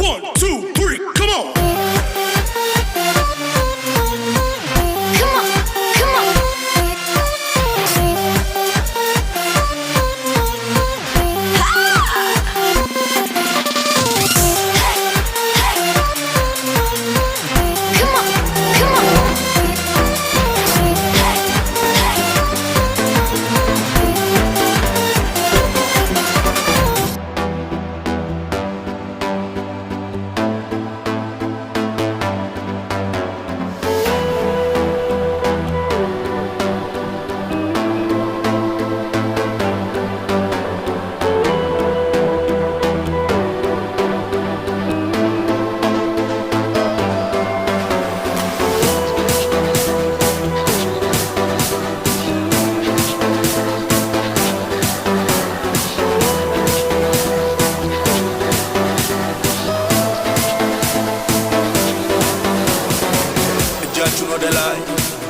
1, 2, 3, come on. Come on, come on. Come on, come on.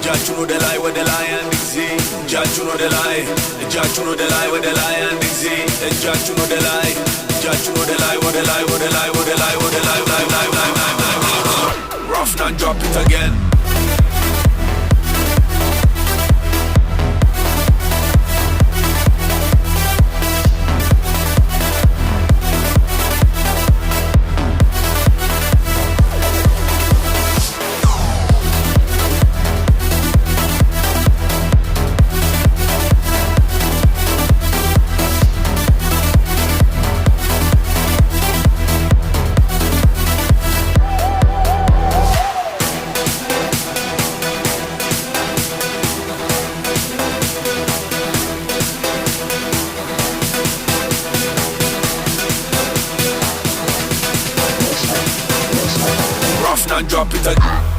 Judge know the lie where the lion is. Judge know the lie. Judge know the lie where the lion is. Judge know the lie. Judge know the lie where the lie where the lie where the lie where the lie. Rough and drop it again. Rough and drop it again.